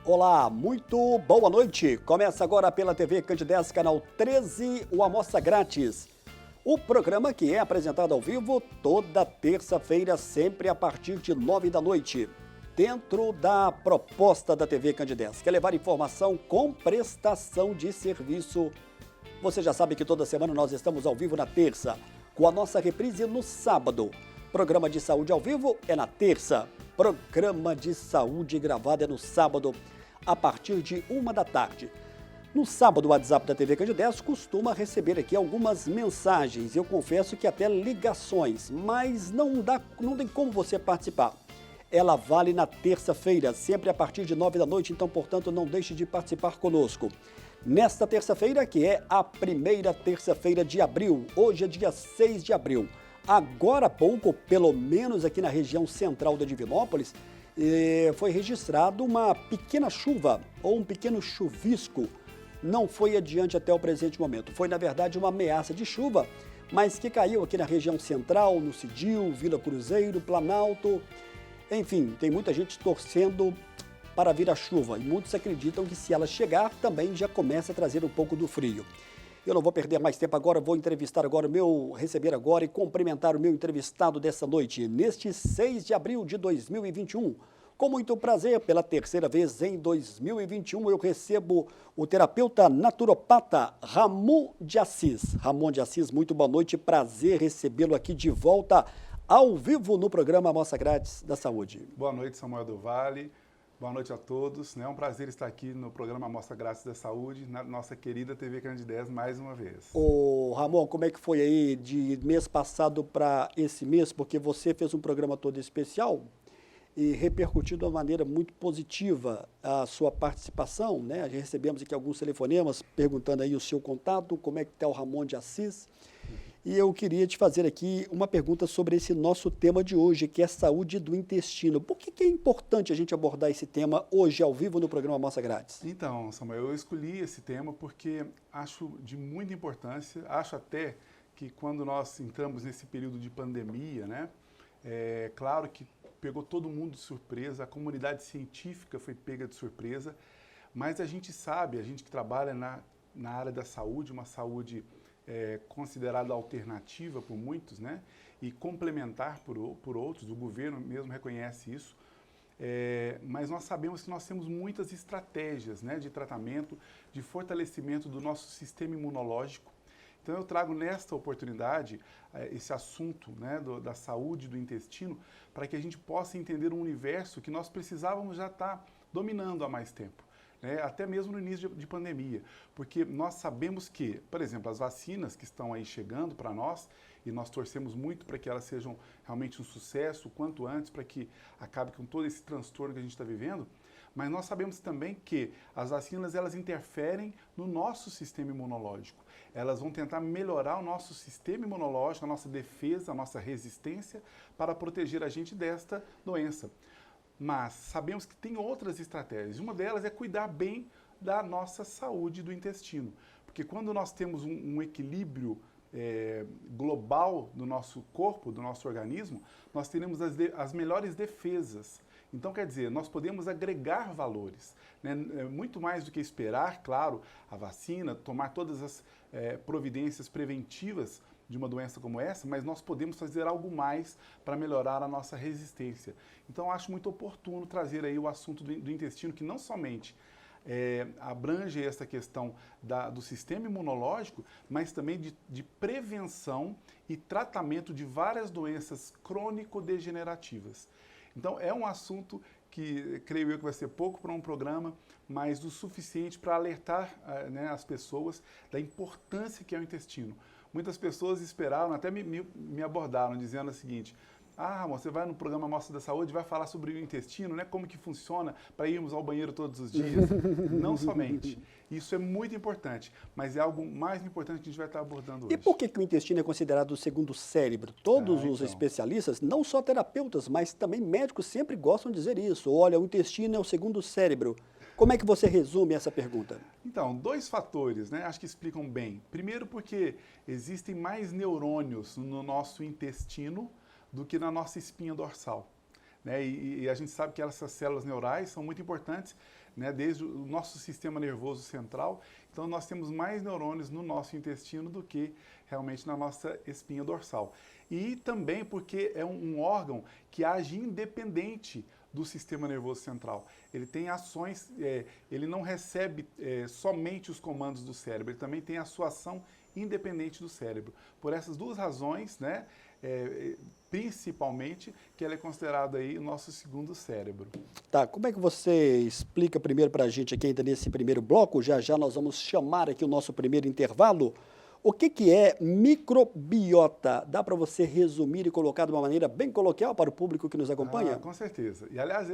Olá, muito boa noite. Começa agora pela TV Candidez, canal 13, o Amostra Grátis. O programa que é apresentado ao vivo toda terça-feira, sempre a partir de 9 da noite. Dentro da proposta da TV Candidez, que é levar informação com prestação de serviço. Você já sabe que toda semana nós estamos ao vivo na terça, com a nossa reprise no sábado. Programa de saúde ao vivo é na terça. Programa de saúde gravado é no sábado, a partir de 1 da tarde. No sábado, o WhatsApp da TV Candidez costuma receber aqui algumas mensagens. Eu confesso que até ligações, mas não tem como você participar. Ela vale na terça-feira, sempre a partir de 9 da noite, então, portanto, não deixe de participar conosco. Nesta terça-feira, que é a primeira terça-feira de abril, hoje é dia 6 de abril. Agora há pouco, pelo menos aqui na região central da Divinópolis, foi registrado uma pequena chuva ou um pequeno chuvisco. Não foi adiante até o presente momento. Foi, na verdade, uma ameaça de chuva, mas que caiu aqui na região central, no Cidil, Vila Cruzeiro, Planalto. Enfim, tem muita gente torcendo para vir a chuva e muitos acreditam que se ela chegar, também já começa a trazer um pouco do frio. Eu não vou perder mais tempo agora, vou receber agora e cumprimentar o meu entrevistado dessa noite, neste 6 de abril de 2021. Com muito prazer, pela terceira vez em 2021, eu recebo o terapeuta naturopata Ramon de Assis. Ramon de Assis, muito boa noite, prazer recebê-lo aqui de volta ao vivo no programa Amostra Grátis da Saúde. Boa noite, Samuel do Vale. Boa noite a todos. É um prazer estar aqui no programa Amostra Grátis da Saúde, na nossa querida TV Candidez, mais uma vez. Ô Ramon, como é que foi aí de mês passado para esse mês? Porque você fez um programa todo especial e repercutiu de uma maneira muito positiva a sua participação, né? Já recebemos aqui alguns telefonemas perguntando aí o seu contato, como é que está o Ramon de Assis. E eu queria te fazer aqui uma pergunta sobre esse nosso tema de hoje, que é a saúde do intestino. Por que é importante a gente abordar esse tema hoje ao vivo no programa Amostra Grátis? Então, Samuel, eu escolhi esse tema porque acho de muita importância, acho até que quando nós entramos nesse período de pandemia, né, é claro que pegou todo mundo de surpresa, a comunidade científica foi pega de surpresa, mas a gente sabe, a gente que trabalha na área da saúde, uma saúde considerada alternativa por muitos, né, e complementar por outros, o governo mesmo reconhece isso, mas nós sabemos que nós temos muitas estratégias, né, de tratamento, de fortalecimento do nosso sistema imunológico. Então eu trago nesta oportunidade esse assunto, né, da saúde do intestino, para que a gente possa entender um universo que nós precisávamos já estar dominando há mais tempo. Até mesmo no início de pandemia, porque nós sabemos que, por exemplo, as vacinas que estão aí chegando para nós, e nós torcemos muito para que elas sejam realmente um sucesso o quanto antes, para que acabe com todo esse transtorno que a gente está vivendo, mas nós sabemos também que as vacinas elas interferem no nosso sistema imunológico. Elas vão tentar melhorar o nosso sistema imunológico, a nossa defesa, a nossa resistência para proteger a gente desta doença. Mas sabemos que tem outras estratégias. Uma delas é cuidar bem da nossa saúde do intestino. Porque quando nós temos um equilíbrio global do nosso corpo, do nosso organismo, nós teremos as melhores defesas. Então, quer dizer, nós podemos agregar valores, né? Muito mais do que esperar, claro, a vacina, tomar todas as providências preventivas de uma doença como essa, mas nós podemos fazer algo mais para melhorar a nossa resistência. Então, acho muito oportuno trazer aí o assunto do intestino, que não somente abrange essa questão do sistema imunológico, mas também de prevenção e tratamento de várias doenças crônico-degenerativas. Então, é um assunto que creio eu que vai ser pouco para um programa, mas o suficiente para alertar né, as pessoas da importância que é o intestino. Muitas pessoas esperaram, até me abordaram, dizendo o seguinte: ah, Ramon, você vai no programa Amostra da Saúde, vai falar sobre o intestino, né? Como que funciona para irmos ao banheiro todos os dias. Não somente. Isso é muito importante, mas é algo mais importante que a gente vai estar abordando hoje. E por que o intestino é considerado o segundo cérebro? Todos os especialistas, não só terapeutas, mas também médicos, sempre gostam de dizer isso. Olha, o intestino é o segundo cérebro. Como é que você resume essa pergunta? Então, dois fatores, né? Acho que explicam bem. Primeiro, porque existem mais neurônios no nosso intestino do que na nossa espinha dorsal. né? E a gente sabe que essas células neurais são muito importantes né, desde o nosso sistema nervoso central. Então, nós temos mais neurônios no nosso intestino do que realmente na nossa espinha dorsal. E também porque é um órgão que age independente do sistema nervoso central. Ele tem ações, ele não recebe somente os comandos do cérebro, ele também tem a sua ação independente do cérebro. Por essas duas razões, né, principalmente, que ela é considerada aí o nosso segundo cérebro. Tá, como é que você explica primeiro para a gente aqui ainda nesse primeiro bloco, já já nós vamos chamar aqui o nosso primeiro intervalo, o que é microbiota? Dá para você resumir e colocar de uma maneira bem coloquial para o público que nos acompanha? Com certeza. E, aliás,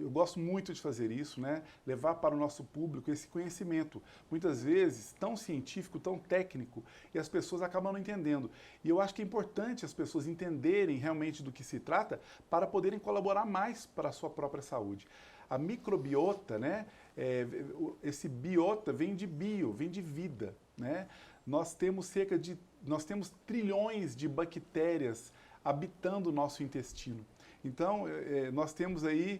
eu gosto muito de fazer isso, né? Levar para o nosso público esse conhecimento, muitas vezes tão científico, tão técnico, e as pessoas acabam não entendendo. E eu acho que é importante as pessoas entenderem realmente do que se trata para poderem colaborar mais para a sua própria saúde. A microbiota, né? Esse biota vem de bio, vem de vida, né? Nós temos trilhões de bactérias habitando o nosso intestino. Então, nós temos aí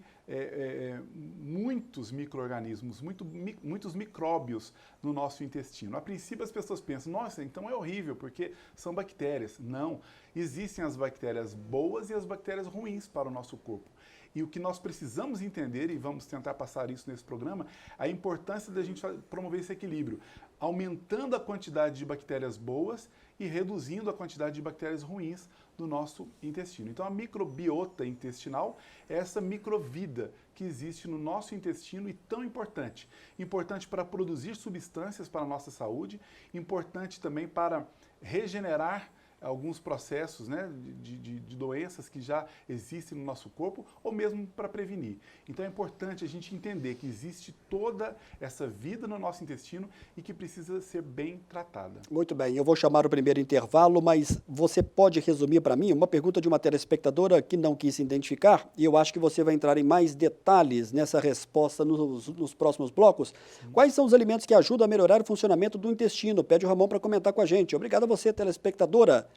muitos micro-organismos, muitos micróbios no nosso intestino. A princípio, as pessoas pensam, nossa, então é horrível, porque são bactérias. Não, existem as bactérias boas e as bactérias ruins para o nosso corpo. E o que nós precisamos entender, e vamos tentar passar isso nesse programa, a importância da gente promover esse equilíbrio, aumentando a quantidade de bactérias boas e reduzindo a quantidade de bactérias ruins do nosso intestino. Então, a microbiota intestinal é essa microvida que existe no nosso intestino e tão importante. Importante para produzir substâncias para a nossa saúde, importante também para regenerar alguns processos, né, de doenças que já existem no nosso corpo, ou mesmo para prevenir. Então é importante a gente entender que existe toda essa vida no nosso intestino e que precisa ser bem tratada. Muito bem, eu vou chamar o primeiro intervalo, mas você pode resumir para mim uma pergunta de uma telespectadora que não quis se identificar, e eu acho que você vai entrar em mais detalhes nessa resposta nos próximos blocos. Sim. Quais são os alimentos que ajudam a melhorar o funcionamento do intestino? Pede o Ramon para comentar com a gente. Obrigado a você, telespectadora,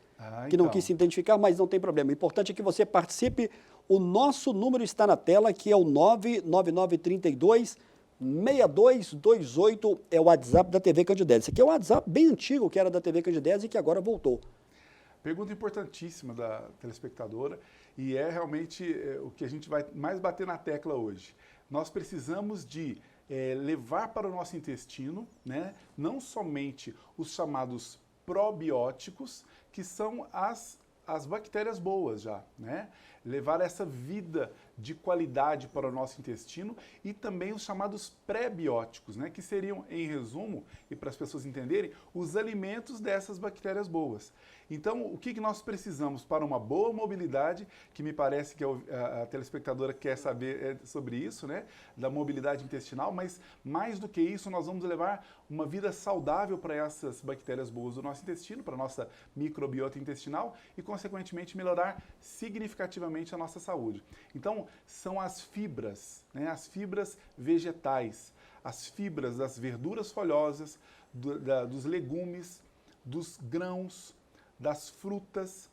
que não quis se identificar, mas não tem problema. O importante é que você participe. O nosso número está na tela, que é o 99932-6228, é o WhatsApp da TV Candidez. Esse aqui é um WhatsApp bem antigo, que era da TV Candidez e que agora voltou. Pergunta importantíssima da telespectadora, e é realmente o que a gente vai mais bater na tecla hoje. Nós precisamos de levar para o nosso intestino, né, não somente os chamados probióticos, que são as bactérias boas já, né? Levar essa vida de qualidade para o nosso intestino e também os chamados pré-bióticos, né? Que seriam, em resumo, e para as pessoas entenderem, os alimentos dessas bactérias boas. Então, o que nós precisamos para uma boa mobilidade, que me parece que a telespectadora quer saber sobre isso, né? Da mobilidade intestinal, mas mais do que isso, nós vamos levar uma vida saudável para essas bactérias boas do nosso intestino, para a nossa microbiota intestinal e, consequentemente, melhorar significativamente a nossa saúde. Então, são as fibras, né? As fibras vegetais, as fibras das verduras folhosas, dos legumes, dos grãos, das frutas.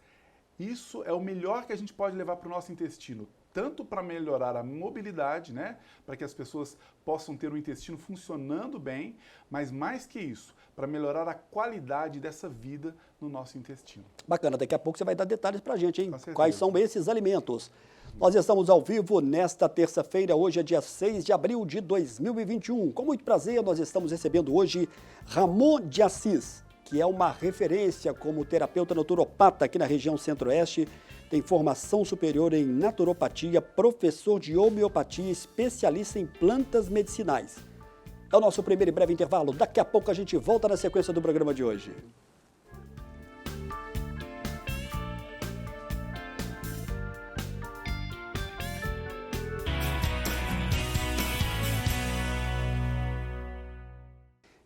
Isso é o melhor que a gente pode levar para o nosso intestino, tanto para melhorar a mobilidade, né, para que as pessoas possam ter o intestino funcionando bem, mas mais que isso, para melhorar a qualidade dessa vida no nosso intestino. Bacana, daqui a pouco você vai dar detalhes para a gente, hein? Quais são esses alimentos? Nós estamos ao vivo nesta terça-feira, hoje é dia 6 de abril de 2021. Com muito prazer, nós estamos recebendo hoje Ramon de Assis, que é uma referência como terapeuta naturopata aqui na região centro-oeste, tem formação superior em naturopatia, professor de homeopatia, especialista em plantas medicinais. É o nosso primeiro e breve intervalo, daqui a pouco a gente volta na sequência do programa de hoje.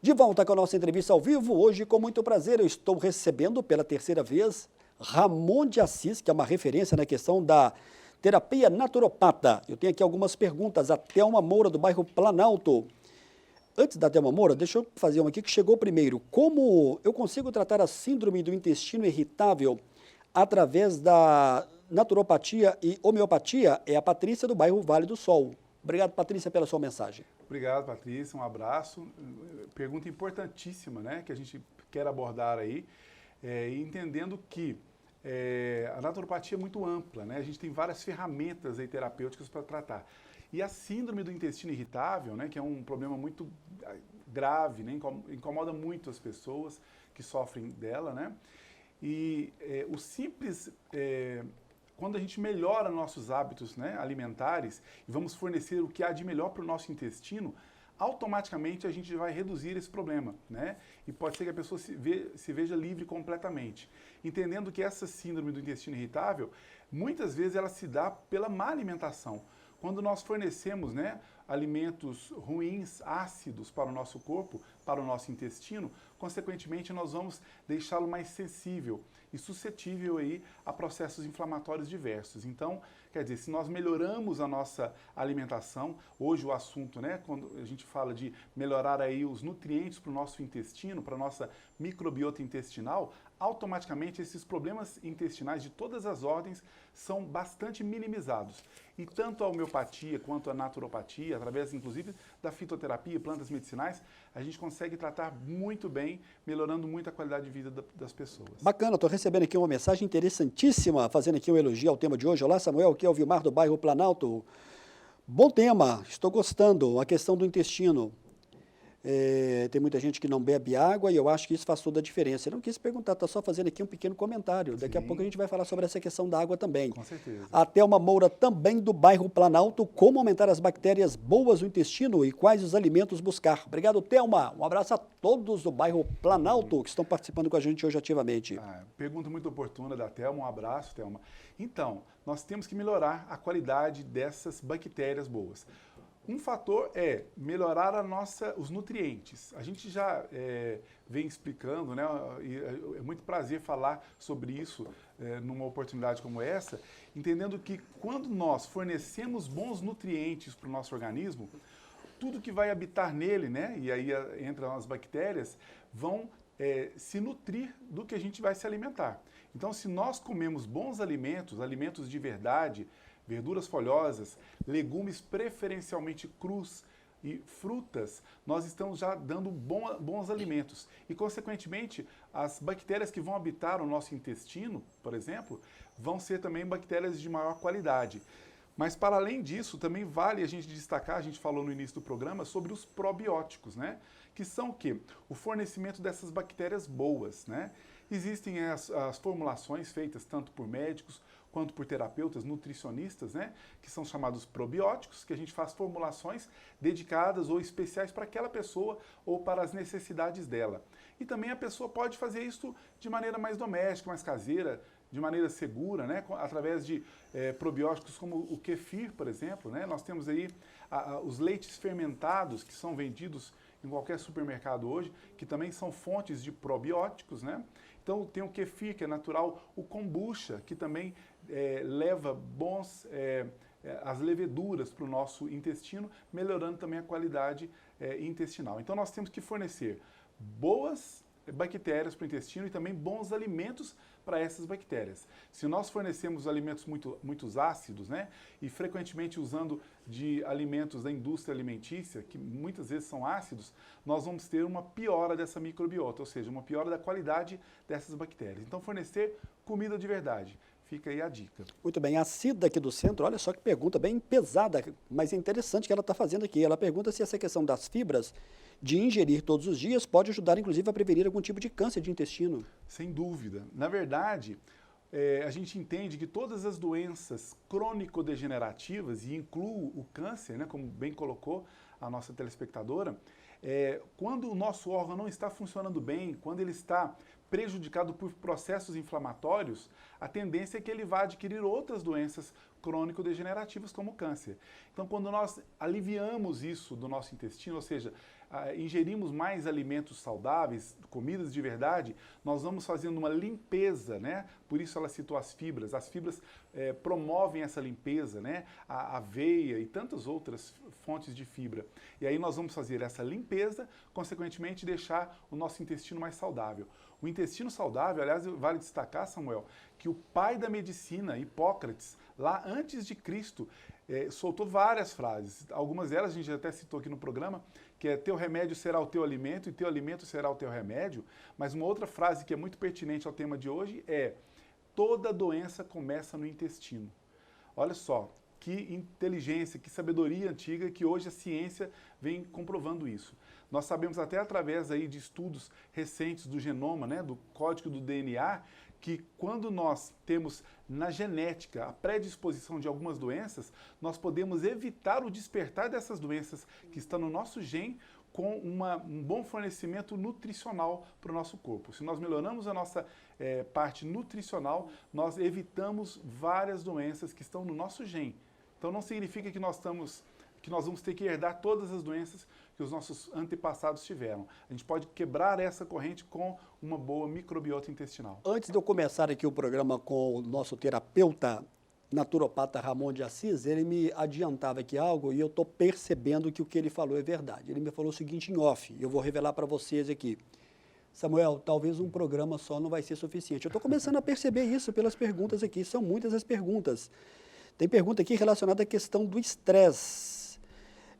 De volta com a nossa entrevista ao vivo, hoje com muito prazer eu estou recebendo pela terceira vez Ramon de Assis, que é uma referência na questão da terapia naturopata. Eu tenho aqui algumas perguntas, a Thelma Moura do bairro Planalto. Antes da Thelma Moura, deixa eu fazer uma aqui que chegou primeiro. Como eu consigo tratar a síndrome do intestino irritável através da naturopatia e homeopatia? É a Patrícia do bairro Vale do Sol. Obrigado, Patrícia, pela sua mensagem. Obrigado, Patrícia, um abraço. Pergunta importantíssima, né, que a gente quer abordar aí, e entendendo que a naturopatia é muito ampla, né, a gente tem várias ferramentas aí terapêuticas para tratar. E a síndrome do intestino irritável, né, que é um problema muito grave, né, incomoda muito as pessoas que sofrem dela, né, e o simples... quando a gente melhora nossos hábitos, né, alimentares e vamos fornecer o que há de melhor para o nosso intestino, automaticamente a gente vai reduzir esse problema, né? E pode ser que a pessoa se veja livre completamente. Entendendo que essa síndrome do intestino irritável, muitas vezes ela se dá pela má alimentação. Quando nós fornecemos, né, alimentos ruins, ácidos para o nosso corpo, para o nosso intestino, consequentemente nós vamos deixá-lo mais sensível e suscetível aí a processos inflamatórios diversos. Então, quer dizer, se nós melhoramos a nossa alimentação, hoje o assunto, né, quando a gente fala de melhorar aí os nutrientes para o nosso intestino, para a nossa microbiota intestinal, automaticamente esses problemas intestinais de todas as ordens são bastante minimizados. E tanto a homeopatia quanto a naturopatia, através inclusive da fitoterapia e plantas medicinais, a gente consegue tratar muito bem, melhorando muito a qualidade de vida das pessoas. Bacana, estou recebendo aqui uma mensagem interessantíssima, fazendo aqui um elogio ao tema de hoje. Olá, Samuel, aqui é o Vilmar do bairro Planalto. Bom tema, estou gostando, a questão do intestino. Tem muita gente que não bebe água e eu acho que isso faz toda a diferença. Eu não quis perguntar, está só fazendo aqui um pequeno comentário. Daqui a pouco a gente vai falar sobre essa questão da água também. Com certeza. A Thelma Moura, também do bairro Planalto, como aumentar as bactérias boas no intestino e quais os alimentos buscar. Obrigado, Thelma. Um abraço a todos do bairro Planalto que estão participando com a gente hoje ativamente. Pergunta muito oportuna da Thelma, um abraço, Thelma. Então, nós temos que melhorar a qualidade dessas bactérias boas. Um fator é melhorar os nutrientes. A gente já vem explicando, né? E é muito prazer falar sobre isso numa oportunidade como essa, entendendo que quando nós fornecemos bons nutrientes para o nosso organismo, tudo que vai habitar nele, né? E aí entram as bactérias, vão se nutrir do que a gente vai se alimentar. Então, se nós comemos bons alimentos, alimentos de verdade, verduras folhosas, legumes preferencialmente crus e frutas, nós estamos já dando bons alimentos. E, consequentemente, as bactérias que vão habitar o nosso intestino, por exemplo, vão ser também bactérias de maior qualidade. Mas, para além disso, também vale a gente destacar, a gente falou no início do programa, sobre os probióticos, né? Que são o quê? O fornecimento dessas bactérias boas, né? Existem as formulações feitas tanto por médicos quanto por terapeutas, nutricionistas, né, que são chamados probióticos, que a gente faz formulações dedicadas ou especiais para aquela pessoa ou para as necessidades dela. E também a pessoa pode fazer isso de maneira mais doméstica, mais caseira, de maneira segura, né, através de probióticos como o kefir, por exemplo, né. Nós temos aí os leites fermentados que são vendidos em qualquer supermercado hoje, que também são fontes de probióticos, né. Então tem o kefir, que é natural, o kombucha, que também leva as leveduras para o nosso intestino, melhorando também a qualidade intestinal. Então nós temos que fornecer boas bactérias para o intestino e também bons alimentos para essas bactérias. Se nós fornecemos alimentos muito ácidos, né, e frequentemente usando de alimentos da indústria alimentícia, que muitas vezes são ácidos, nós vamos ter uma piora dessa microbiota, ou seja, uma piora da qualidade dessas bactérias. Então, fornecer comida de verdade. Fica aí a dica. Muito bem, a Cida aqui do centro, olha só que pergunta bem pesada, mas é interessante que ela está fazendo aqui. Ela pergunta se essa questão das fibras de ingerir todos os dias pode ajudar, inclusive, a prevenir algum tipo de câncer de intestino. Sem dúvida. Na verdade, a gente entende que todas as doenças crônico-degenerativas, e incluo o câncer, né, como bem colocou a nossa telespectadora, quando o nosso órgão não está funcionando bem, quando ele está prejudicado por processos inflamatórios, a tendência é que ele vá adquirir outras doenças crônico-degenerativas, como o câncer. Então, quando nós aliviamos isso do nosso intestino, ou seja, ingerimos mais alimentos saudáveis, comidas de verdade, nós vamos fazendo uma limpeza, né? Por isso ela citou as fibras. As fibras promovem essa limpeza, né? A aveia e tantas outras fontes de fibra. E aí nós vamos fazer essa limpeza, consequentemente deixar o nosso intestino mais saudável. O intestino saudável, aliás, vale destacar, Samuel, que o pai da medicina, Hipócrates, lá antes de Cristo, soltou várias frases. Algumas delas a gente até citou aqui no programa, que é teu remédio será o teu alimento e teu alimento será o teu remédio. Mas uma outra frase que é muito pertinente ao tema de hoje é toda doença começa no intestino. Olha só, que inteligência, que sabedoria antiga que hoje a ciência vem comprovando isso. Nós sabemos até através aí de estudos recentes do genoma, né, do código do DNA, que quando nós temos na genética a predisposição de algumas doenças, nós podemos evitar o despertar dessas doenças que estão no nosso gene com um bom fornecimento nutricional para o nosso corpo. Se nós melhoramos a nossa parte nutricional, nós evitamos várias doenças que estão no nosso gene. Então não significa que nós vamos ter que herdar todas as doenças que os nossos antepassados tiveram. A gente pode quebrar essa corrente com uma boa microbiota intestinal. Antes de eu começar aqui o programa com o nosso terapeuta naturopata Ramon de Assis, ele me adiantava aqui algo e eu estou percebendo que o que ele falou é verdade. Ele me falou o seguinte em off, eu vou revelar para vocês aqui. Samuel, talvez um programa só não vai ser suficiente. Eu estou começando a perceber isso pelas perguntas aqui, são muitas as perguntas. Tem pergunta aqui relacionada à questão do estresse.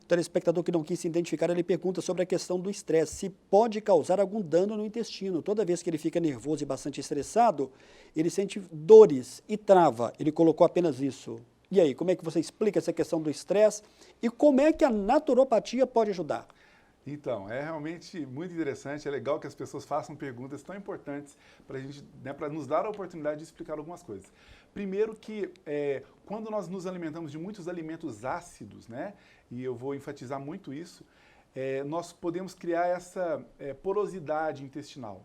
O telespectador que não quis se identificar, ele pergunta sobre a questão do estresse, se pode causar algum dano no intestino. Toda vez que ele fica nervoso e bastante estressado, ele sente dores e trava. Ele colocou apenas isso. E aí, como é que você explica essa questão do estresse e como é que a naturopatia pode ajudar? Então, é realmente muito interessante, é legal que as pessoas façam perguntas tão importantes para a gente, né, para nos dar a oportunidade de explicar algumas coisas. Primeiro que quando nós nos alimentamos de muitos alimentos ácidos, né, e eu vou enfatizar muito isso, nós podemos criar essa porosidade intestinal.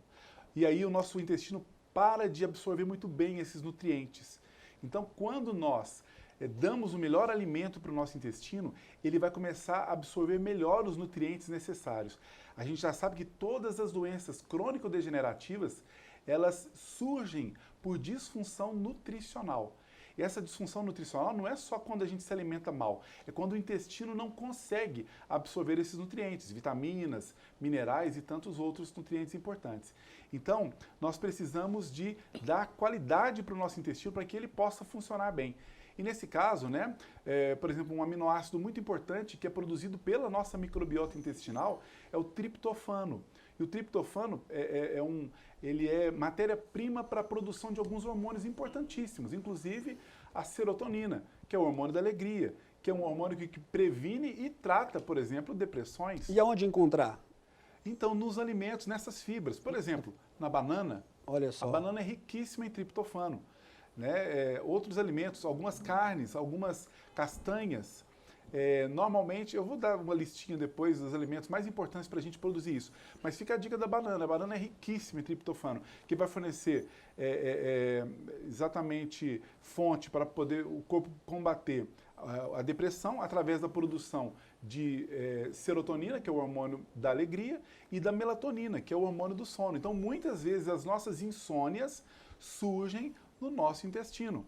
E aí o nosso intestino para de absorver muito bem esses nutrientes. Então, quando nós damos o melhor alimento para o nosso intestino, ele vai começar a absorver melhor os nutrientes necessários. A gente já sabe que todas as doenças crônico-degenerativas, elas surgem por disfunção nutricional. E essa disfunção nutricional não é só quando a gente se alimenta mal, é quando o intestino não consegue absorver esses nutrientes, vitaminas, minerais e tantos outros nutrientes importantes. Então, nós precisamos de dar qualidade para o nosso intestino para que ele possa funcionar bem. E nesse caso, né, por exemplo, um aminoácido muito importante que é produzido pela nossa microbiota intestinal é o triptofano. E o triptofano ele é matéria-prima para a produção de alguns hormônios importantíssimos, inclusive a serotonina, que é o hormônio da alegria, que é um hormônio que previne e trata, por exemplo, depressões. E aonde encontrar? Então, nos alimentos, nessas fibras. Por exemplo, na banana, olha só, a banana é riquíssima em triptofano. Né? Outros alimentos, algumas carnes, algumas castanhas. Normalmente, eu vou dar uma listinha depois dos alimentos mais importantes para a gente produzir isso. Mas fica a dica da banana. A banana é riquíssima em triptofano, que vai fornecer exatamente fonte para poder o corpo combater a depressão através da produção de serotonina, que é o hormônio da alegria, e da melatonina, que é o hormônio do sono. Então, muitas vezes, as nossas insônias surgem no nosso intestino,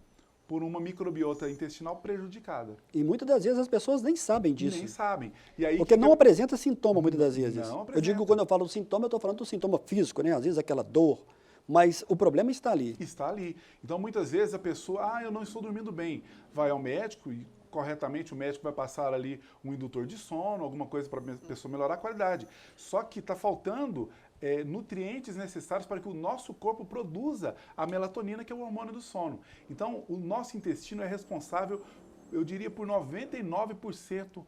por uma microbiota intestinal prejudicada. E muitas das vezes as pessoas nem sabem disso. Nem sabem. E aí, porque não apresenta sintoma muitas das vezes. Não apresenta. Eu digo, quando eu falo do sintoma, eu estou falando do sintoma físico, né? Às vezes aquela dor, mas o problema está ali. Está ali. Então, muitas vezes a pessoa, eu não estou dormindo bem, vai ao médico e corretamente o médico vai passar ali um indutor de sono, alguma coisa para a pessoa melhorar a qualidade. Só que está faltando nutrientes necessários para que o nosso corpo produza a melatonina, que é o hormônio do sono. Então, o nosso intestino é responsável, eu diria, por 99%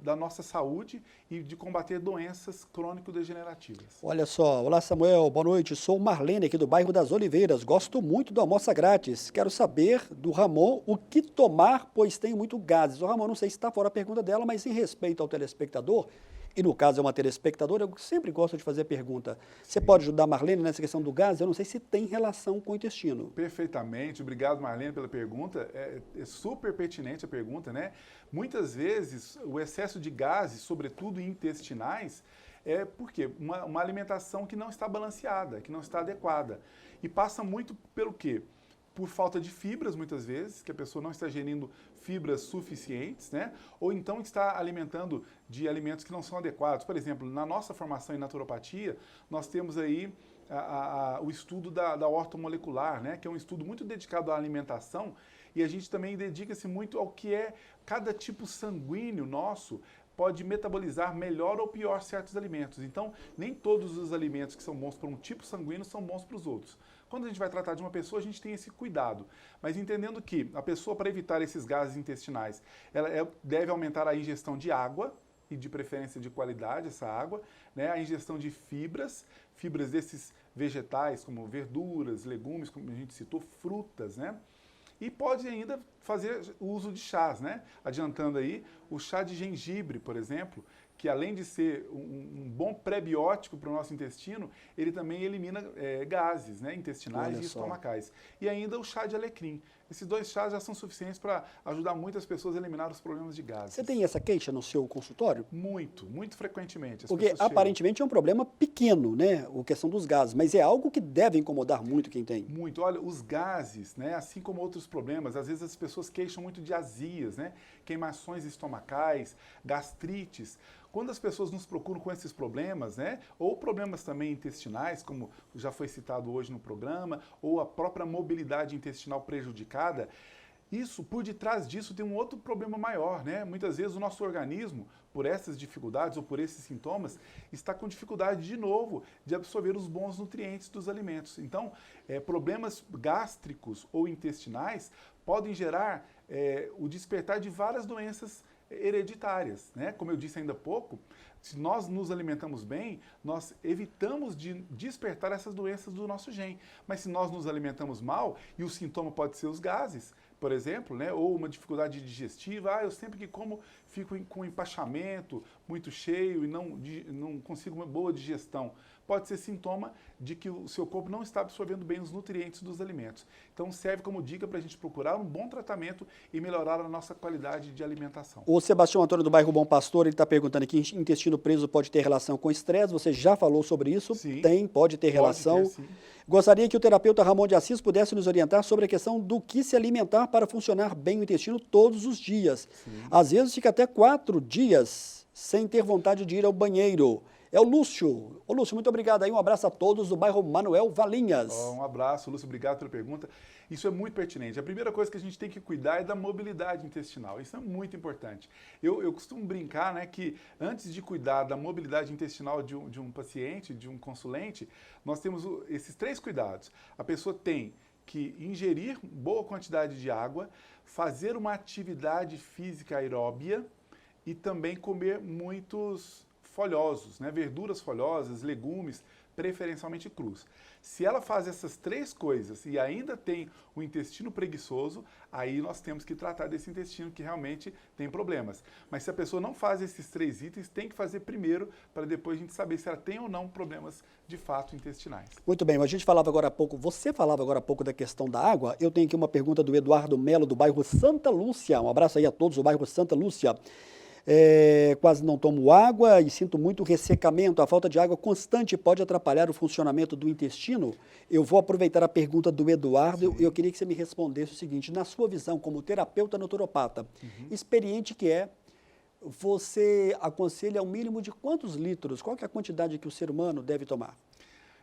da nossa saúde e de combater doenças crônico-degenerativas. Olha só, olá Samuel, boa noite, sou Marlene aqui do bairro das Oliveiras, gosto muito do Almoça Grátis, quero saber do Ramon o que tomar, pois tenho muito gases. O Ramon, não sei se está fora a pergunta dela, mas em respeito ao telespectador, e no caso é uma telespectadora, eu sempre gosto de fazer a pergunta. Você pode ajudar a Marlene nessa questão do gás? Eu não sei se tem relação com o intestino. Perfeitamente, obrigado Marlene pela pergunta, é super pertinente a pergunta, né? Muitas vezes o excesso de gases, sobretudo intestinais, é porque uma alimentação que não está balanceada, que não está adequada. E passa muito pelo quê? Por falta de fibras, muitas vezes, que a pessoa não está ingerindo fibras suficientes, né? Ou então está alimentando de alimentos que não são adequados. Por exemplo, na nossa formação em naturopatia, nós temos aí o estudo da ortomolecular, né, que é um estudo muito dedicado à alimentação, e a gente também dedica-se muito ao que é cada tipo sanguíneo nosso pode metabolizar melhor ou pior certos alimentos. Então, nem todos os alimentos que são bons para um tipo sanguíneo são bons para os outros. Quando a gente vai tratar de uma pessoa, a gente tem esse cuidado. Mas entendendo que a pessoa, para evitar esses gases intestinais, ela deve aumentar a ingestão de água, e de preferência de qualidade essa água, né? A ingestão de fibras desses vegetais, como verduras, legumes, como a gente citou, frutas, né? E pode ainda fazer o uso de chás, né? Adiantando aí, o chá de gengibre, por exemplo, que além de ser um bom prebiótico para o nosso intestino, ele também elimina gases, né, intestinais e estomacais. E ainda o chá de alecrim. Esses 2 chás já são suficientes para ajudar muitas pessoas a eliminar os problemas de gases. Você tem essa queixa no seu consultório? Muito, muito frequentemente. Porque aparentemente é um problema pequeno, né, a questão dos gases, mas é algo que deve incomodar muito quem tem. Muito. Olha, os gases, né, assim como outros problemas, às vezes as pessoas queixam muito de azias, né, queimações estomacais, gastrites. Quando as pessoas nos procuram com esses problemas, né, ou problemas também intestinais, como já foi citado hoje no programa, ou a própria mobilidade intestinal prejudicada, por detrás disso tem um outro problema maior, né? Muitas vezes o nosso organismo, por essas dificuldades ou por esses sintomas, está com dificuldade de novo de absorver os bons nutrientes dos alimentos. Então, problemas gástricos ou intestinais podem gerar o despertar de várias doenças hereditárias, né? Como eu disse ainda há pouco, se nós nos alimentamos bem, nós evitamos de despertar essas doenças do nosso gene. Mas se nós nos alimentamos mal, e o sintoma pode ser os gases, por exemplo, né? Ou uma dificuldade digestiva, eu sempre que como fico com empachamento, muito cheio e não consigo uma boa digestão. Pode ser sintoma de que o seu corpo não está absorvendo bem os nutrientes dos alimentos. Então serve como dica para a gente procurar um bom tratamento e melhorar a nossa qualidade de alimentação. O Sebastião Antônio do bairro Bom Pastor, ele está perguntando aqui, intestino preso pode ter relação com estresse, você já falou sobre isso? Sim, pode ter relação. Sim. Gostaria que o terapeuta Ramon de Assis pudesse nos orientar sobre a questão do que se alimentar para funcionar bem o intestino todos os dias. Sim. Às vezes fica até 4 dias sem ter vontade de ir ao banheiro. É o Lúcio. Ô Lúcio, muito obrigado aí, um abraço a todos do bairro Manuel Valinhas. Um abraço, Lúcio, obrigado pela pergunta. Isso é muito pertinente. A primeira coisa que a gente tem que cuidar é da mobilidade intestinal. Isso é muito importante. Eu costumo brincar, né, que antes de cuidar da mobilidade intestinal de um paciente, de um consulente, nós temos esses 3 cuidados. A pessoa tem que ingerir boa quantidade de água, fazer uma atividade física aeróbia e também comer muitos folhosos, né? Verduras folhosas, legumes, preferencialmente crus. Se ela faz essas 3 coisas e ainda tem o intestino preguiçoso, aí nós temos que tratar desse intestino que realmente tem problemas. Mas se a pessoa não faz esses 3 itens, tem que fazer primeiro para depois a gente saber se ela tem ou não problemas de fato intestinais. Muito bem, a gente falava agora há pouco, você falava agora há pouco da questão da água. Eu tenho aqui uma pergunta do Eduardo Melo do bairro Santa Lúcia. Um abraço aí a todos do bairro Santa Lúcia. Quase não tomo água e sinto muito ressecamento. A falta de água constante pode atrapalhar o funcionamento do intestino? Eu vou aproveitar a pergunta do Eduardo e eu queria que você me respondesse o seguinte, na sua visão como terapeuta naturopata, experiente que é, você aconselha um mínimo de quantos litros? Qual que é a quantidade que o ser humano deve tomar?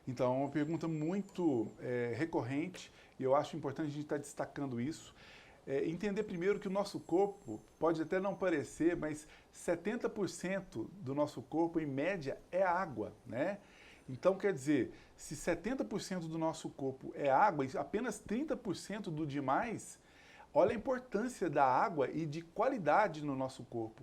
Então, é uma pergunta muito recorrente e eu acho importante a gente estar destacando isso. Entender primeiro que o nosso corpo, pode até não parecer, mas 70% do nosso corpo, em média, é água, né? Então, quer dizer, se 70% do nosso corpo é água e apenas 30% do demais, olha a importância da água e de qualidade no nosso corpo.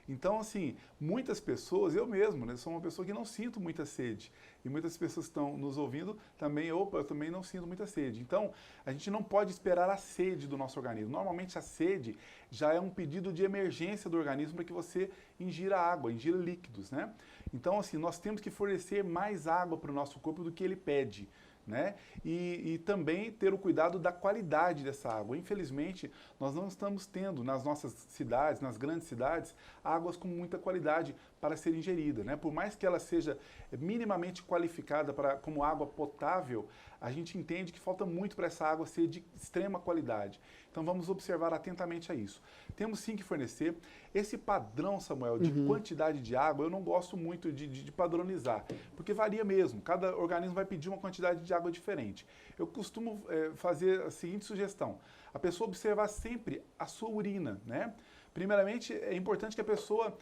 Então, assim, muitas pessoas, eu mesmo, né, sou uma pessoa que não sinto muita sede. E muitas pessoas que estão nos ouvindo também, eu também não sinto muita sede. Então, a gente não pode esperar a sede do nosso organismo. Normalmente, a sede já é um pedido de emergência do organismo para que você ingira água, ingira líquidos, né? Então, assim, nós temos que fornecer mais água para o nosso corpo do que ele pede, né? E também ter o cuidado da qualidade dessa água. Infelizmente, nós não estamos tendo nas nossas cidades, nas grandes cidades, águas com muita qualidade, para ser ingerida, né? Por mais que ela seja minimamente qualificada como água potável, a gente entende que falta muito para essa água ser de extrema qualidade. Então vamos observar atentamente a isso. Temos sim que fornecer. Esse padrão, Samuel, de quantidade de água, eu não gosto muito de padronizar, porque varia mesmo. Cada organismo vai pedir uma quantidade de água diferente. Eu costumo fazer a seguinte sugestão: a pessoa observar sempre a sua urina, né? Primeiramente, é importante que a pessoa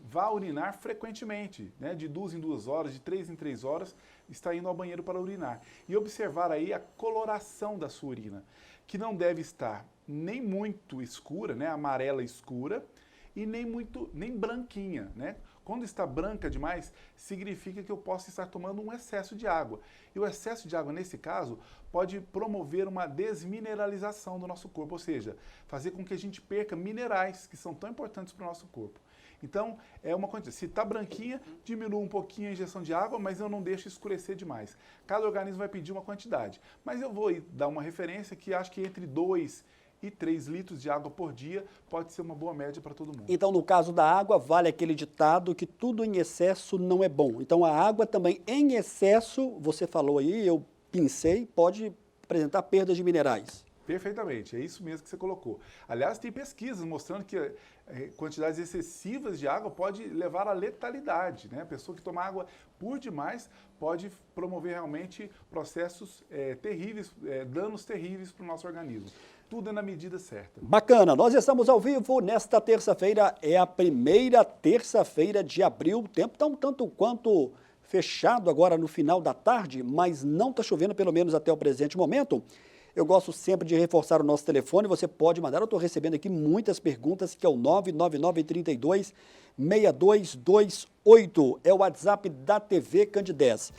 vá urinar frequentemente, né? De 2 em 2 horas, de 3 em 3 horas, está indo ao banheiro para urinar. E observar aí a coloração da sua urina, que não deve estar nem muito escura, né? Amarela escura, e nem branquinha, né? Quando está branca demais, significa que eu posso estar tomando um excesso de água. E o excesso de água, nesse caso, pode promover uma desmineralização do nosso corpo, ou seja, fazer com que a gente perca minerais que são tão importantes para o nosso corpo. Então, é uma quantidade. Se está branquinha, diminua um pouquinho a injeção de água, mas eu não deixo escurecer demais. Cada organismo vai pedir uma quantidade. Mas eu vou dar uma referência que acho que entre 2 e 3 litros de água por dia pode ser uma boa média para todo mundo. Então, no caso da água, vale aquele ditado que tudo em excesso não é bom. Então, a água também em excesso, você falou aí, eu pensei, pode apresentar perdas de minerais. Perfeitamente, é isso mesmo que você colocou. Aliás, tem pesquisas mostrando que quantidades excessivas de água pode levar à letalidade, né? A pessoa que toma água por demais pode promover realmente processos terríveis, danos terríveis para o nosso organismo. Tudo é na medida certa. Bacana, nós estamos ao vivo nesta terça-feira, é a primeira terça-feira de abril, o tempo está um tanto quanto fechado agora no final da tarde, mas não está chovendo, pelo menos até o presente momento. Eu gosto sempre de reforçar o nosso telefone, você pode mandar, eu estou recebendo aqui muitas perguntas, que é o 99932-6228, é o WhatsApp da TV Candidez.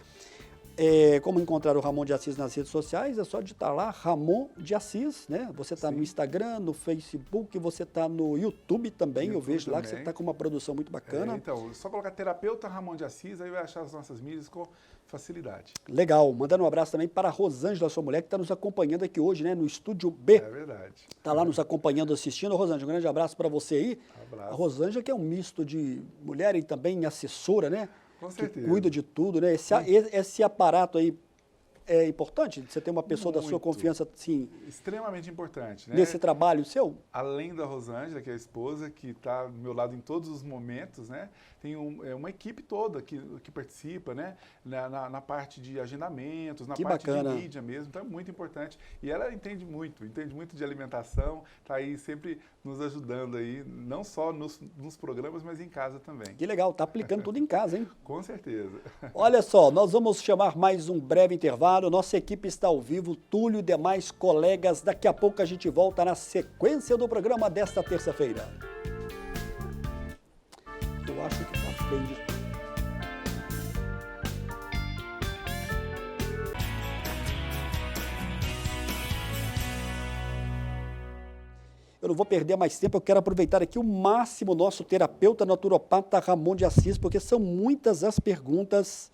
Como encontrar o Ramon de Assis nas redes sociais, é só digitar lá, Ramon de Assis, né? Você está no Instagram, no Facebook, você está no YouTube também, eu vejo lá que você está com uma produção muito bacana. Então, só colocar terapeuta Ramon de Assis, aí vai achar as nossas mídias com facilidade. Legal, mandando um abraço também para a Rosângela, sua mulher, que está nos acompanhando aqui hoje, né? No Estúdio B. É verdade. Está lá nos acompanhando, assistindo. Rosângela, um grande abraço para você aí. Abraço. A Rosângela que é um misto de mulher e também assessora, né? Com certeza. Que cuida de tudo, né? Esse aparato aí é importante? Você ter uma pessoa da sua confiança, assim, extremamente importante, né? nesse trabalho seu? Além da Rosângela, que é a esposa, que está do meu lado em todos os momentos, né? Tem uma equipe toda que participa, né? Na parte de agendamentos, na parte de mídia mesmo, então é muito importante. E ela entende muito de alimentação, está aí sempre nos ajudando aí, não só nos programas, mas em casa também. Que legal, tá aplicando tudo em casa, hein? Com certeza. Olha só, nós vamos chamar mais um breve intervalo, nossa equipe está ao vivo, Túlio e demais colegas, daqui a pouco a gente volta na sequência do programa desta terça-feira. Eu acho que tá bem de tudo. Eu não vou perder mais tempo, eu quero aproveitar aqui o máximo o nosso terapeuta naturopata Ramon de Assis, porque são muitas as perguntas.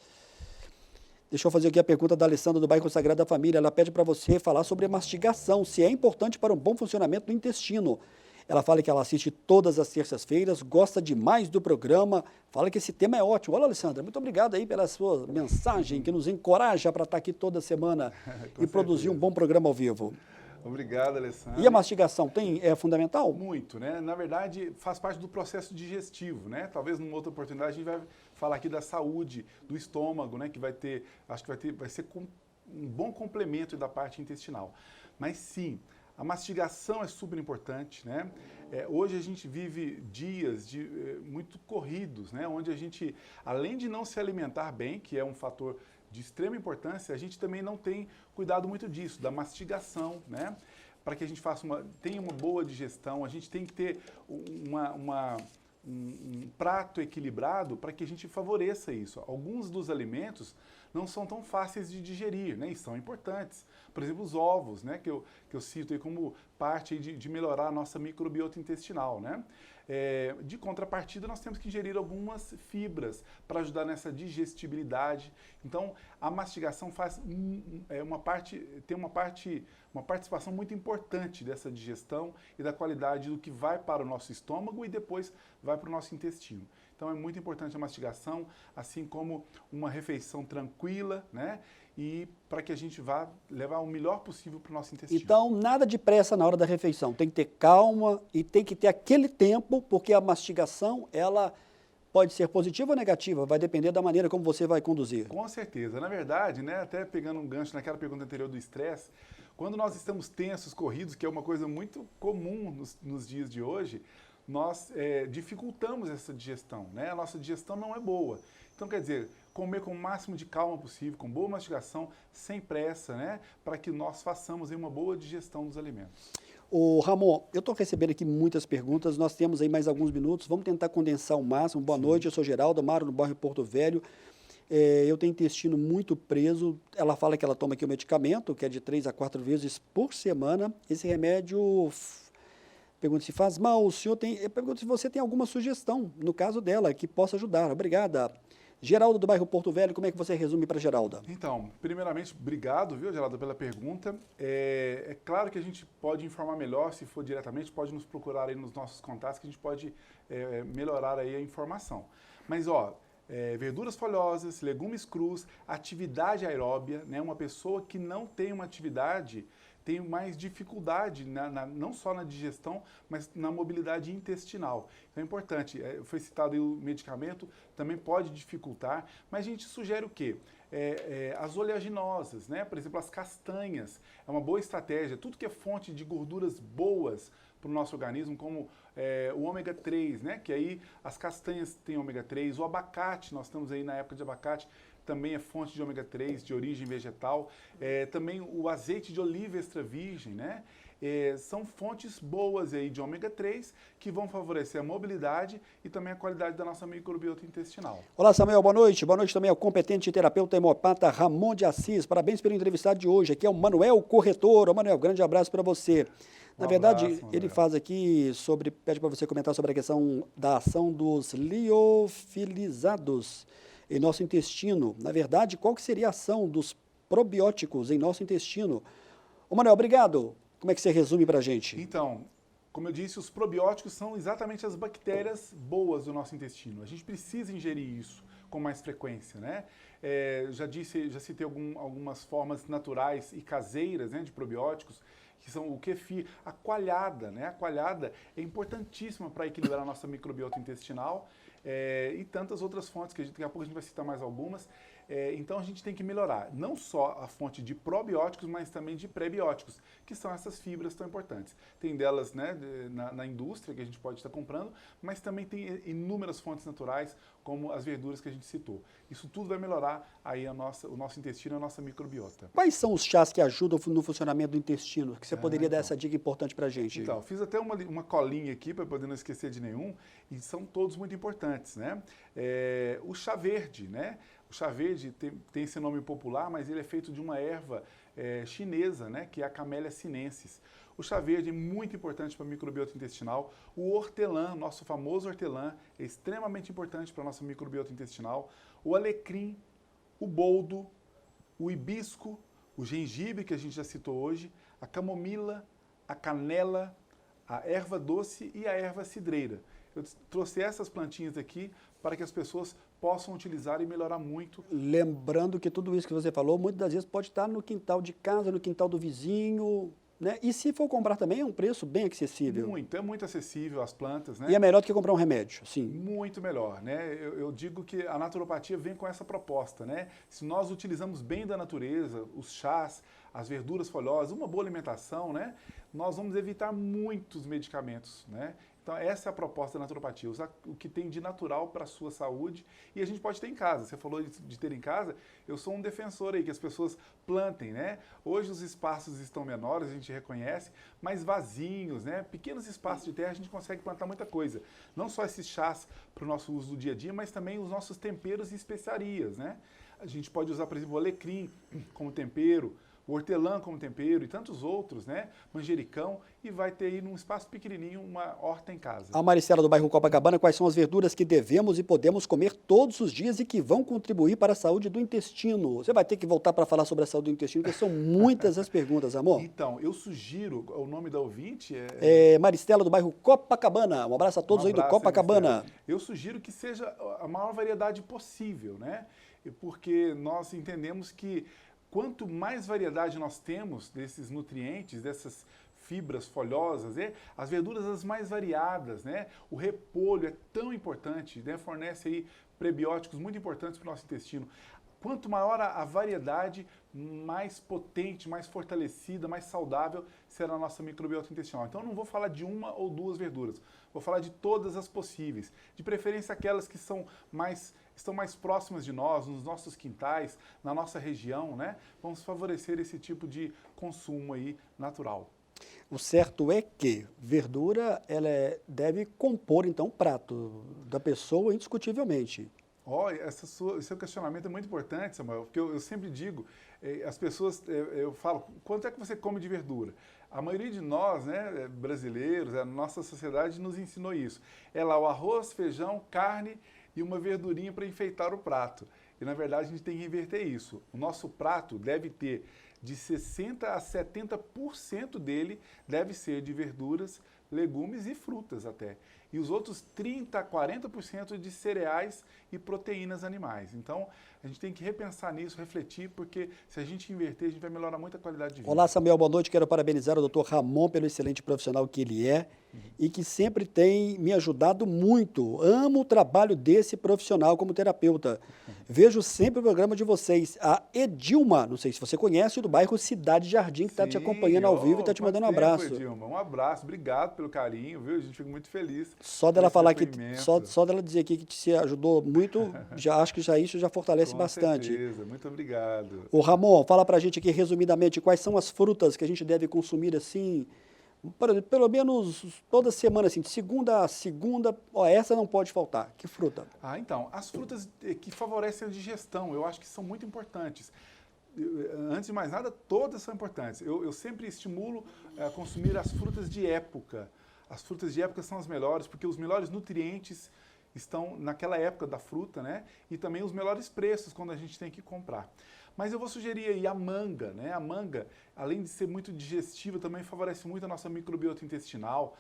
Deixa eu fazer aqui a pergunta da Alessandra do bairro Sagrada Família. Ela pede para você falar sobre a mastigação, se é importante para um bom funcionamento do intestino. Ela fala que ela assiste todas as terças-feiras, gosta demais do programa, fala que esse tema é ótimo. Olha, Alessandra, muito obrigado aí pela sua mensagem, que nos encoraja para estar aqui toda semana e produzir um bom programa ao vivo. Obrigado, Alessandra. E a mastigação é fundamental? Muito, né? Na verdade, faz parte do processo digestivo, né? Talvez numa outra oportunidade a gente vai falar aqui da saúde do estômago, né? Que vai ser um bom complemento da parte intestinal. Mas sim, a mastigação é super importante, né? Hoje a gente vive dias muito corridos, né? Onde a gente, além de não se alimentar bem, que é um fator de extrema importância, a gente também não tem cuidado muito disso, da mastigação, né? Para que a gente tenha uma boa digestão, a gente tem que ter um prato equilibrado para que a gente favoreça isso. Alguns dos alimentos não são tão fáceis de digerir, né? E são importantes. Por exemplo, os ovos, né? Que eu cito aí como parte aí de melhorar a nossa microbiota intestinal, né? De contrapartida, nós temos que ingerir algumas fibras para ajudar nessa digestibilidade. Então, a mastigação tem uma participação muito importante dessa digestão e da qualidade do que vai para o nosso estômago e depois vai para o nosso intestino. Então, é muito importante a mastigação, assim como uma refeição tranquila, né? E para que a gente vá levar o melhor possível para o nosso intestino. Então, nada de pressa na hora da refeição. Tem que ter calma e tem que ter aquele tempo, porque a mastigação, ela pode ser positiva ou negativa, vai depender da maneira como você vai conduzir. Com certeza. Na verdade, né, até pegando um gancho naquela pergunta anterior do estresse, quando nós estamos tensos, corridos, que é uma coisa muito comum nos dias de hoje, nós dificultamos essa digestão, né? A nossa digestão não é boa. Então, quer dizer, comer com o máximo de calma possível, com boa mastigação, sem pressa, né? Para que nós façamos aí uma boa digestão dos alimentos. Ô Ramon, eu estou recebendo aqui muitas perguntas, nós temos aí mais alguns minutos, vamos tentar condensar o máximo. Boa noite, eu sou Geraldo, moro no bairro Porto Velho. Eu tenho intestino muito preso, ela fala que ela toma aqui o medicamento, que é de 3 a 4 vezes por semana. Esse remédio, pergunta se faz mal, eu pergunto se você tem alguma sugestão, no caso dela, que possa ajudar. Obrigada. Geraldo do bairro Porto Velho, como é que você resume para Geralda? Então, primeiramente, obrigado, viu, Geraldo, pela pergunta. É claro que a gente pode informar melhor, se for diretamente, pode nos procurar aí nos nossos contatos, que a gente pode melhorar aí a informação. Mas, verduras folhosas, legumes crus, atividade aeróbia, né? Uma pessoa que não tem uma atividade tem mais dificuldade, não só na digestão, mas na mobilidade intestinal. Então é importante, foi citado aí o medicamento, também pode dificultar, mas a gente sugere o quê? As oleaginosas, né? Por exemplo, as castanhas, é uma boa estratégia. Tudo que é fonte de gorduras boas para o nosso organismo, como o ômega 3, né? Que aí as castanhas têm ômega 3, o abacate, nós estamos aí na época de abacate, também é fonte de ômega 3, de origem vegetal. Também o azeite de oliva extra virgem, né? São fontes boas aí de ômega 3 que vão favorecer a mobilidade e também a qualidade da nossa microbiota intestinal. Olá, Samuel, boa noite. Boa noite também ao competente terapeuta hemopata Ramon de Assis. Parabéns pelo entrevistado de hoje. Aqui é o Manuel Corretor. Ô, Manuel, grande abraço para você. Na verdade, ele faz aqui pede para você comentar sobre a questão da ação dos liofilizados em nosso intestino. Na verdade, qual que seria a ação dos probióticos em nosso intestino? Ô, Manuel, obrigado. Como é que você resume para a gente? Então, como eu disse, os probióticos são exatamente as bactérias boas do nosso intestino. A gente precisa ingerir isso com mais frequência, né? Já citei algumas formas naturais e caseiras, né, de probióticos, que são o kefir, a coalhada, né? A coalhada é importantíssima para equilibrar a nossa microbiota intestinal e tantas outras fontes, que daqui a pouco a gente vai citar mais algumas. Então a gente tem que melhorar não só a fonte de probióticos, mas também de prebióticos, que são essas fibras tão importantes. Tem delas, né, na indústria que a gente pode estar comprando, mas também tem inúmeras fontes naturais, como as verduras que a gente citou. Isso tudo vai melhorar aí o nosso intestino, a nossa microbiota. Quais são os chás que ajudam no funcionamento do intestino? Que você poderia dar essa dica importante para a gente? Então, fiz até uma colinha aqui para poder não esquecer de nenhum, e são todos muito importantes, né? O chá verde, né? O chá verde tem esse nome popular, mas ele é feito de uma erva chinesa, né, que é a Camellia sinensis. O chá verde é muito importante para a microbiota intestinal. O hortelã, nosso famoso hortelã, é extremamente importante para a nossa microbiota intestinal. O alecrim, o boldo, o hibisco, o gengibre, que a gente já citou hoje, a camomila, a canela, a erva doce e a erva cidreira. Eu trouxe essas plantinhas aqui para que as pessoas possam utilizar e melhorar muito. Lembrando que tudo isso que você falou, muitas das vezes pode estar no quintal de casa, no quintal do vizinho, né? E se for comprar também é um preço bem acessível. É muito acessível as plantas, né? E é melhor do que comprar um remédio, sim. Muito melhor, né? Eu digo que a naturopatia vem com essa proposta, né? Se nós utilizamos bem da natureza, os chás, as verduras folhosas, uma boa alimentação, né? Nós vamos evitar muitos medicamentos, né? Então, essa é a proposta da naturopatia, usar o que tem de natural para a sua saúde e a gente pode ter em casa. Você falou de ter em casa, eu sou um defensor aí, que as pessoas plantem, né? Hoje os espaços estão menores, a gente reconhece, mas vasinhos, né? Pequenos espaços de terra a gente consegue plantar muita coisa. Não só esses chás para o nosso uso do dia a dia, mas também os nossos temperos e especiarias, né? A gente pode usar, por exemplo, o alecrim como tempero, o hortelã como tempero e tantos outros, né? Manjericão, e vai ter aí num espaço pequenininho uma horta em casa. A Maricela do bairro Copacabana, quais são as verduras que devemos e podemos comer todos os dias e que vão contribuir para a saúde do intestino? Você vai ter que voltar para falar sobre a saúde do intestino, porque são muitas as perguntas, amor. Então, eu sugiro, o nome da ouvinte Maristela do bairro Copacabana. Um abraço a todos aí do Copacabana. Maristela. Eu sugiro que seja a maior variedade possível, né? Porque nós entendemos que quanto mais variedade nós temos desses nutrientes, dessas fibras folhosas, as verduras as mais variadas, né? O repolho é tão importante, né? Fornece aí prebióticos muito importantes para o nosso intestino. Quanto maior a variedade, mais potente, mais fortalecida, mais saudável será a nossa microbiota intestinal. Então, eu não vou falar de uma ou duas verduras, vou falar de todas as possíveis, de preferência aquelas que estão mais próximas de nós, nos nossos quintais, na nossa região, né? Vamos favorecer esse tipo de consumo aí natural. O certo é que verdura deve compor, então, o prato da pessoa indiscutivelmente. Esse seu questionamento é muito importante, Samuel, porque eu sempre digo, as pessoas, eu falo, quanto é que você come de verdura? A maioria de nós, né, brasileiros, a nossa sociedade nos ensinou isso. É lá o arroz, feijão, carne e uma verdurinha para enfeitar o prato. E, na verdade, a gente tem que inverter isso. O nosso prato deve ter de 60% a 70% dele deve ser de verduras, legumes e frutas até. E os outros 30% a 40% de cereais e proteínas animais. Então, a gente tem que repensar nisso, refletir, porque se a gente inverter, a gente vai melhorar muito a qualidade de vida. Olá, Samuel, boa noite. Quero parabenizar o Dr. Ramon pelo excelente profissional que ele é e que sempre tem me ajudado muito. Amo o trabalho desse profissional como terapeuta. Vejo sempre o programa de vocês. A Edilma, não sei se você conhece, do bairro Cidade Jardim, que está te acompanhando ao vivo e está te mandando um abraço. Edilma, um abraço, obrigado pelo carinho, viu? A gente fica muito feliz. Só dela falar que, só dela dizer aqui que te ajudou muito, acho que isso já fortalece bastante. Com certeza, muito obrigado. Ô Ramon, fala pra gente aqui resumidamente quais são as frutas que a gente deve consumir assim, pelo menos toda semana, assim, de segunda a segunda, essa não pode faltar. Que fruta? Então, as frutas que favorecem a digestão, eu acho que são muito importantes. Antes de mais nada, todas são importantes. Eu sempre estimulo a consumir as frutas de época. As frutas de época são as melhores, porque os melhores nutrientes estão naquela época da fruta, né? E também os melhores preços quando a gente tem que comprar. Mas eu vou sugerir aí a manga, né? A manga, além de ser muito digestiva, também favorece muito a nossa microbiota intestinal.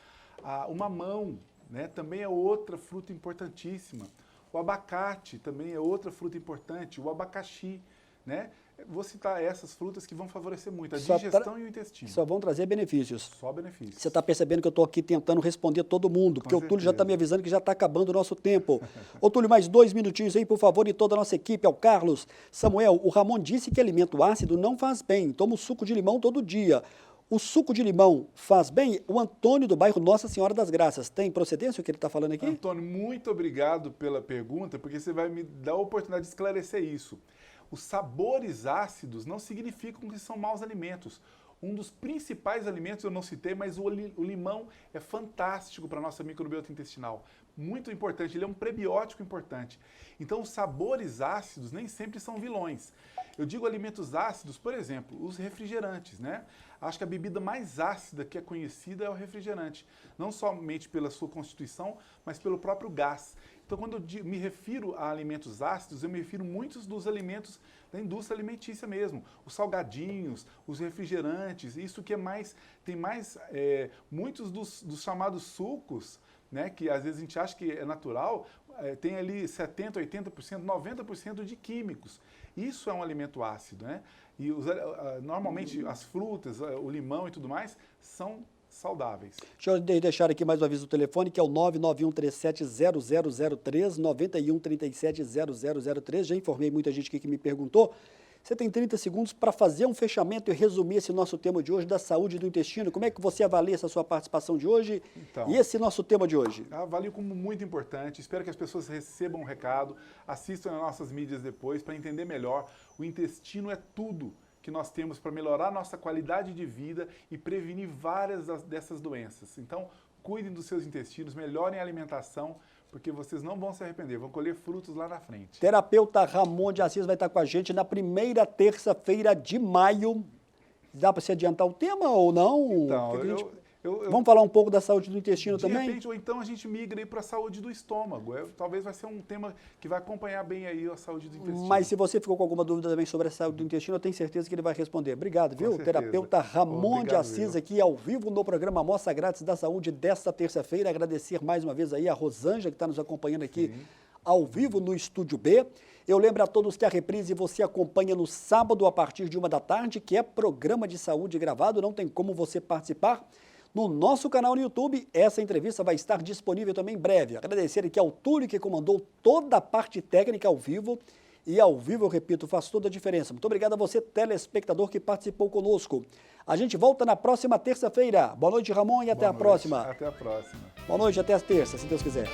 O mamão, né? Também é outra fruta importantíssima. O abacate também é outra fruta importante. O abacaxi, né? Vou citar essas frutas que vão favorecer muito a digestão e o intestino. Só vão trazer benefícios. Só benefícios. Você está percebendo que eu estou aqui tentando responder todo mundo, porque o Túlio já está me avisando que já está acabando o nosso tempo. Ô Túlio, mais 2 minutinhos aí, por favor, e toda a nossa equipe, ao Carlos. Samuel, o Ramon disse que alimento ácido não faz bem, toma o suco de limão todo dia. O suco de limão faz bem? O Antônio do bairro Nossa Senhora das Graças, tem procedência o que ele está falando aqui? Antônio, muito obrigado pela pergunta, porque você vai me dar a oportunidade de esclarecer isso. Os sabores ácidos não significam que são maus alimentos. Um dos principais alimentos eu não citei, mas o limão é fantástico para a nossa microbiota intestinal. Muito importante, ele é um prebiótico importante. Então, os sabores ácidos nem sempre são vilões. Eu digo alimentos ácidos, por exemplo, os refrigerantes, né? Acho que a bebida mais ácida que é conhecida é o refrigerante. Não somente pela sua constituição, mas pelo próprio gás. Então, quando eu me refiro a alimentos ácidos, eu me refiro muitos dos alimentos da indústria alimentícia mesmo. Os salgadinhos, os refrigerantes, isso que tem mais, muitos dos chamados sucos, né, que às vezes a gente acha que é natural, tem ali 70%, 80%, 90% de químicos. Isso é um alimento ácido, né? E normalmente as frutas, o limão e tudo mais, são saudáveis. Deixa eu deixar aqui mais uma vez o telefone, que é o 991370003, 91370003. Já informei muita gente aqui que me perguntou. Você tem 30 segundos para fazer um fechamento e resumir esse nosso tema de hoje da saúde do intestino. Como é que você avalia essa sua participação de hoje e esse nosso tema de hoje? Avalio como muito importante. Espero que as pessoas recebam o recado, assistam as nossas mídias depois para entender melhor. O intestino é tudo que nós temos para melhorar a nossa qualidade de vida e prevenir várias dessas doenças. Então, cuidem dos seus intestinos, melhorem a alimentação, porque vocês não vão se arrepender, vão colher frutos lá na frente. Terapeuta Ramon de Assis vai estar com a gente na primeira terça-feira de maio. Dá para se adiantar o tema ou não? Então, Vamos falar um pouco da saúde do intestino também? De repente, ou então a gente migra para a saúde do estômago. Talvez vai ser um tema que vai acompanhar bem aí a saúde do intestino. Mas se você ficou com alguma dúvida também sobre a saúde do intestino, eu tenho certeza que ele vai responder. Obrigado, viu? Terapeuta Ramon de Assis aqui ao vivo no programa Amostra Grátis da Saúde desta terça-feira. Agradecer mais uma vez aí a Rosângela que está nos acompanhando aqui ao vivo no Estúdio B. Eu lembro a todos que a reprise você acompanha no sábado a partir de 13h, que é programa de saúde gravado, não tem como você participar. No nosso canal no YouTube, essa entrevista vai estar disponível também em breve. Agradecer aqui ao Túlio que comandou toda a parte técnica ao vivo. E ao vivo, eu repito, faz toda a diferença. Muito obrigado a você, telespectador, que participou conosco. A gente volta na próxima terça-feira. Boa noite, Ramon, e até a próxima. Até a próxima. Boa noite, até a terça, se Deus quiser.